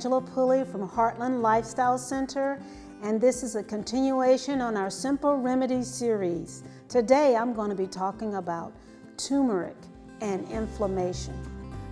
Angela Pulley from Hartland Lifestyle Center, and this is a continuation on our Simple Remedies series. Today I'm going to be talking about turmeric and inflammation.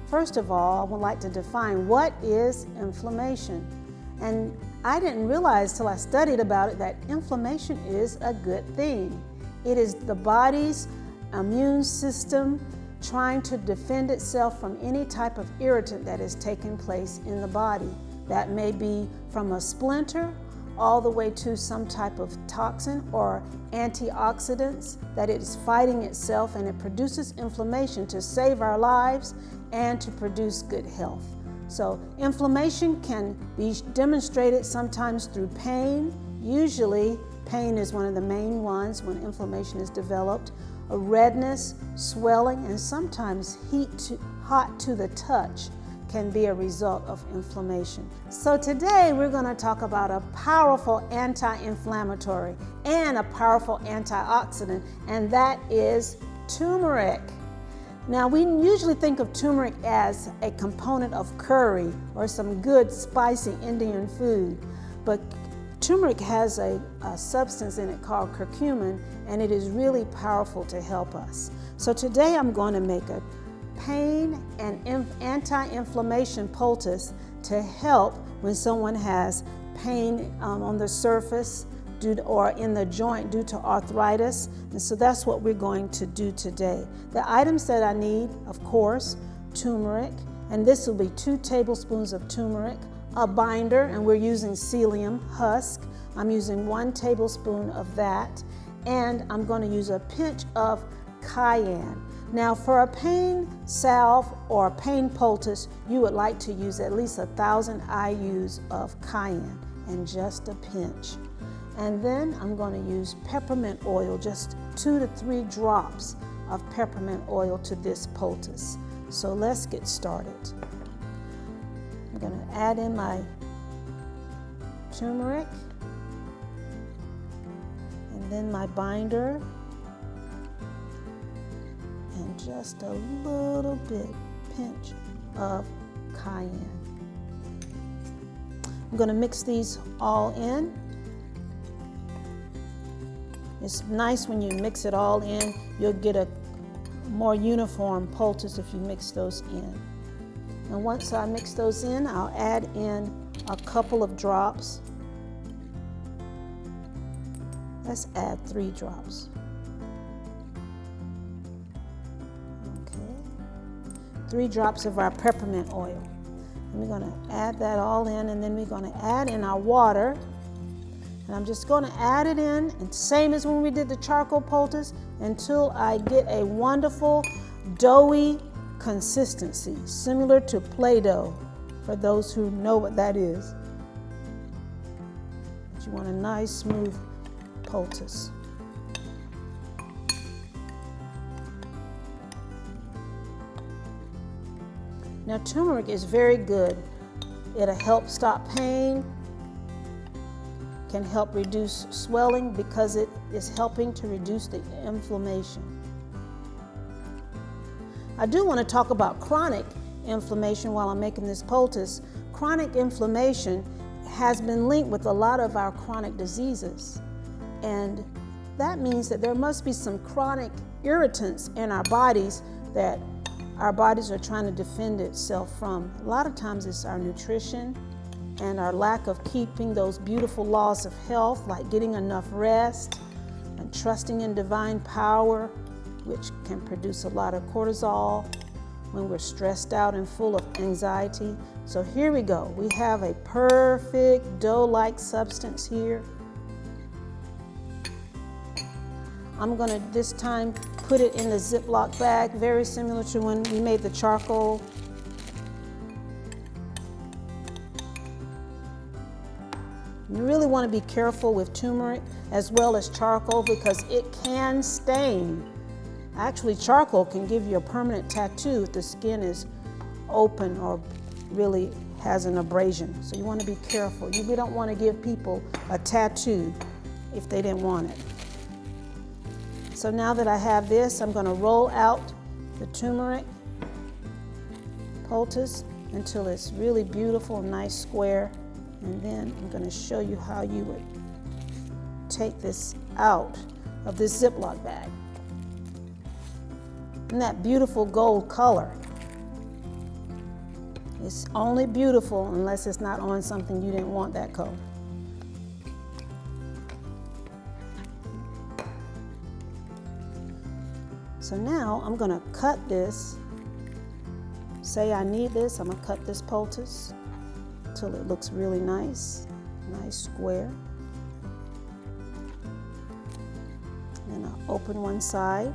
First of all, I would like to define what is inflammation. And I didn't realize till I studied about it that inflammation is a good thing. It is the body's immune system trying to defend itself from any type of irritant that is taking place in the body. That may be from a splinter all the way to some type of toxin or antioxidants that it is fighting itself, and it produces inflammation to save our lives and to produce good health. So inflammation can be demonstrated sometimes through pain. Usually pain is one of the main ones when inflammation is developed. A redness, swelling, and sometimes hot to the touch can be a result of inflammation. So today we're going to talk about a powerful anti-inflammatory and a powerful antioxidant, and that is turmeric. Now, we usually think of turmeric as a component of curry or some good spicy Indian food, but turmeric has a substance in it called curcumin, and it is really powerful to help us. So today I'm going to make a pain and anti-inflammation poultice to help when someone has pain on the surface or in the joint due to arthritis. And so that's what we're going to do today. The items that I need, of course, turmeric, and this will be 2 tablespoons of turmeric, a binder, and we're using psyllium husk. I'm using 1 tablespoon of that, and I'm going to use a pinch of cayenne. Now, for a pain salve or a pain poultice, you would like to use at least 1,000 IUs of cayenne, and just a pinch. And then I'm going to use peppermint oil, just 2 to 3 drops of peppermint oil to this poultice. So let's get started. I'm going to add in my turmeric, and then my binder, and just a little bit, pinch of cayenne. I'm going to mix these all in. It's nice when you mix it all in. You'll get a more uniform poultice if you mix those in. And once I mix those in, I'll add in a couple of drops. Let's add 3 drops. Okay. 3 drops of our peppermint oil. And we're going to add that all in, and then we're going to add in our water. And I'm just going to add it in, and same as when we did the charcoal poultice, until I get a wonderful doughy consistency, similar to Play-Doh, for those who know what that is. But you want a nice, smooth poultice. Now, turmeric is very good. It'll help stop pain, can help reduce swelling because it is helping to reduce the inflammation. I do want to talk about chronic inflammation while I'm making this poultice. Chronic inflammation has been linked with a lot of our chronic diseases, and that means that there must be some chronic irritants in our bodies that our bodies are trying to defend itself from. A lot of times it's our nutrition and our lack of keeping those beautiful laws of health, like getting enough rest and trusting in divine power, which can produce a lot of cortisol when we're stressed out and full of anxiety. So here we go. We have a perfect dough-like substance here. I'm going to this time put it in the Ziploc bag, very similar to when we made the charcoal. You really want to be careful with turmeric as well as charcoal because it can stain. Actually, charcoal can give you a permanent tattoo if the skin is open or really has an abrasion. So you want to be careful. We don't want to give people a tattoo if they didn't want it. So now that I have this, I'm going to roll out the turmeric poultice until it's really beautiful, nice square. And then I'm going to show you how you would take this out of this Ziploc bag. And that beautiful gold color. It's only beautiful unless it's not on something you didn't want that color. So now I'm going to cut this. Say I need this, I'm going to cut this poultice until it looks really nice, nice square. Then I'll open one side.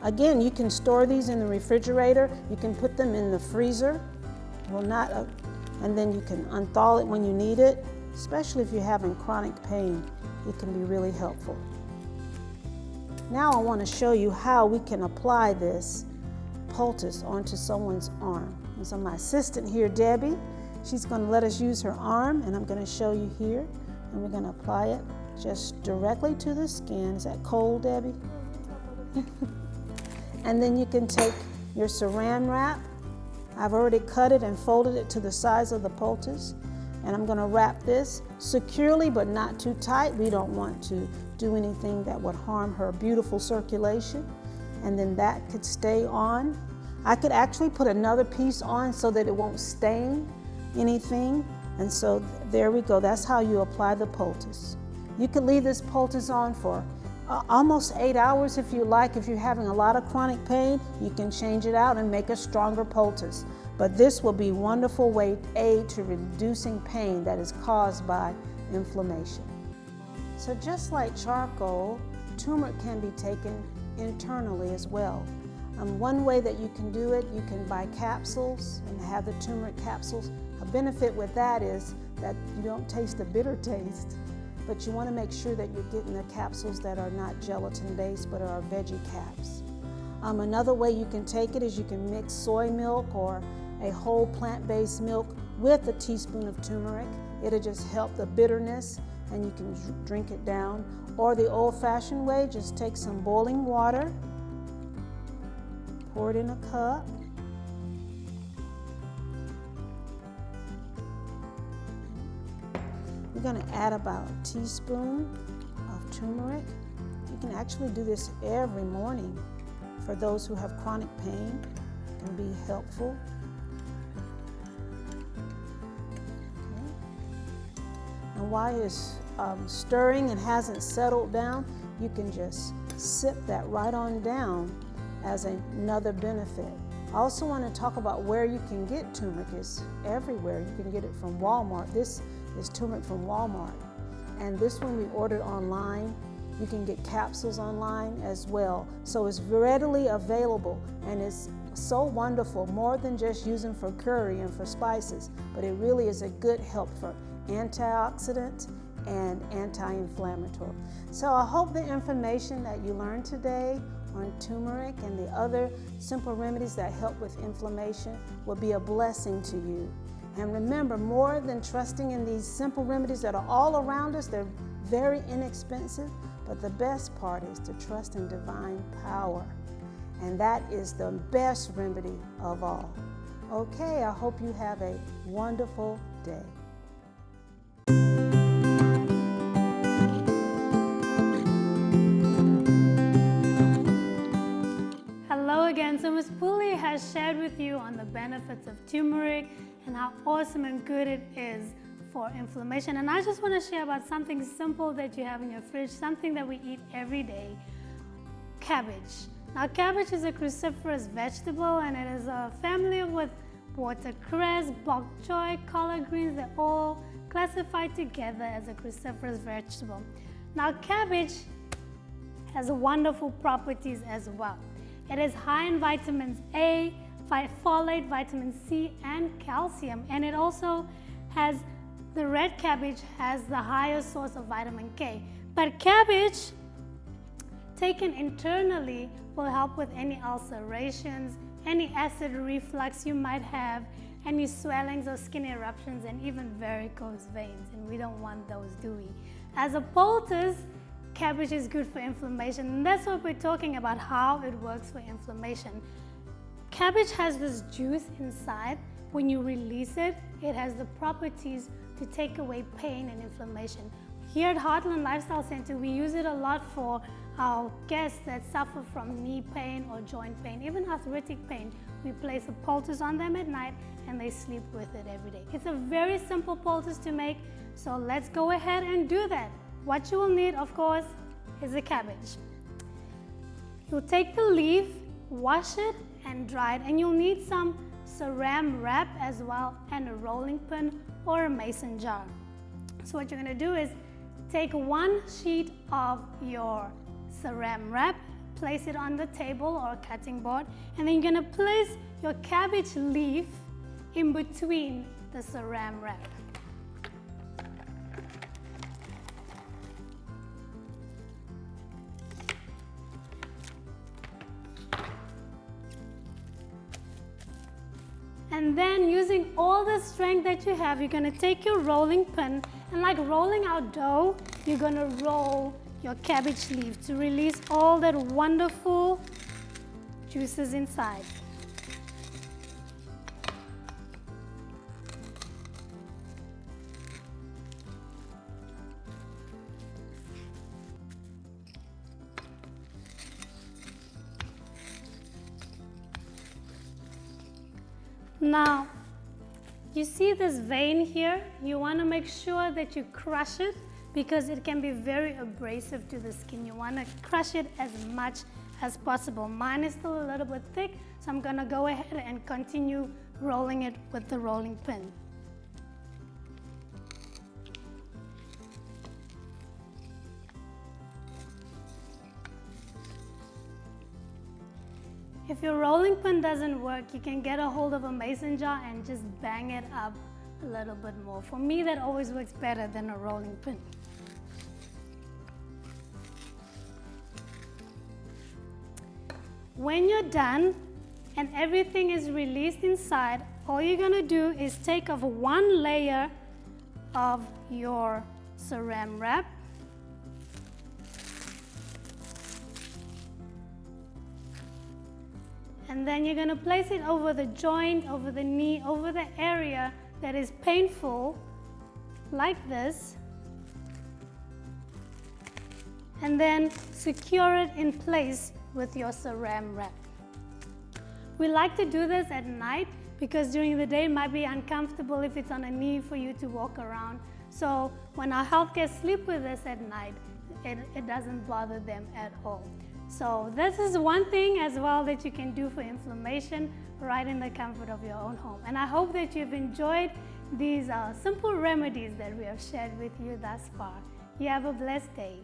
Again, you can store these in the refrigerator. You can put them in the freezer. And then you can unthaw it when you need it, especially if you're having chronic pain. It can be really helpful. Now I want to show you how we can apply this poultice onto someone's arm. And so my assistant here, Debbie, she's going to let us use her arm, and I'm going to show you here. And we're going to apply it just directly to the skin. Is that cold, Debbie? And then you can take your saran wrap. I've already cut it and folded it to the size of the poultice. And I'm going to wrap this securely, but not too tight. We don't want to do anything that would harm her beautiful circulation. And then that could stay on. I could actually put another piece on so that it won't stain anything. And so there we go. That's how you apply the poultice. You could leave this poultice on for almost 8 hours if you like. If you're having a lot of chronic pain, you can change it out and make a stronger poultice. But this will be a wonderful aid to reducing pain that is caused by inflammation. So just like charcoal, turmeric can be taken internally as well. One way that you can do it, you can buy capsules and have the turmeric capsules. A benefit with that is that you don't taste the bitter taste, but you want to make sure that you're getting the capsules that are not gelatin-based but are veggie caps. Another way you can take it is you can mix soy milk or a whole plant-based milk with a teaspoon of turmeric. It'll just help the bitterness and you can drink it down. Or the old-fashioned way, just take some boiling water, pour it in a cup. We're going to add about a teaspoon of turmeric. You can actually do this every morning. For those who have chronic pain, it can be helpful. Okay. And while it's stirring and hasn't settled down, you can just sip that right on down as another benefit. I also want to talk about where you can get turmeric. It's everywhere. You can get it from Walmart. This is turmeric from Walmart. And this one we ordered online. You can get capsules online as well. So it's readily available and it's so wonderful, more than just using for curry and for spices, but it really is a good help for antioxidant and anti-inflammatory. So I hope the information that you learned today on turmeric and the other simple remedies that help with inflammation will be a blessing to you. And remember, more than trusting in these simple remedies that are all around us, they're very inexpensive, but the best part is to trust in divine power. And that is the best remedy of all. Okay, I hope you have a wonderful day. Hello again. So Ms. Pooley has shared with you on the benefits of turmeric and how awesome and good it is for inflammation. And I just want to share about something simple that you have in your fridge, something that we eat every day, cabbage. Now, cabbage is a cruciferous vegetable and it is a family with watercress, bok choy, collard greens. They're all classified together as a cruciferous vegetable. Now, cabbage has wonderful properties as well. It is high in vitamins A, folate, vitamin C, and calcium. And it also has, the red cabbage has the highest source of vitamin K. But cabbage, taken internally, will help with any ulcerations, any acid reflux you might have, any swellings or skin eruptions, and even varicose veins. And we don't want those, do we? As a poultice, cabbage is good for inflammation. And that's what we're talking about, how it works for inflammation. Cabbage has this juice inside. When you release it, it has the properties to take away pain and inflammation. Here at Hartland Lifestyle Center, we use it a lot for our guests that suffer from knee pain or joint pain, even arthritic pain. We place a poultice on them at night and they sleep with it every day. It's a very simple poultice to make, so let's go ahead and do that. What you will need, of course, is a cabbage. You'll take the leaf, wash it and dry it, and you'll need some saran wrap as well, and a rolling pin or a mason jar. So what you're going to do is take one sheet of your saran wrap, place it on the table or cutting board, and then you're going to place your cabbage leaf in between the saran wrap. And then, using all the strength that you have, you're going to take your rolling pin, and like rolling out dough, you're going to roll your cabbage leaf to release all that wonderful juices inside. Now, you see this vein here? You want to make sure that you crush it because it can be very abrasive to the skin. You want to crush it as much as possible. Mine is still a little bit thick, so I'm going to go ahead and continue rolling it with the rolling pin. If your rolling pin doesn't work, you can get a hold of a mason jar and just bang it up a little bit more. For me, that always works better than a rolling pin. When you're done and everything is released inside, all you're going to do is take off one layer of your saran wrap. And then you're going to place it over the joint, over the knee, over the area that is painful, like this. And then secure it in place with your saran wrap. We like to do this at night because during the day it might be uncomfortable if it's on a knee for you to walk around. So when our health guests sleep with us at night, it doesn't bother them at all. So this is one thing as well that you can do for inflammation right in the comfort of your own home. And I hope that you've enjoyed these simple remedies that we have shared with you thus far. You have a blessed day.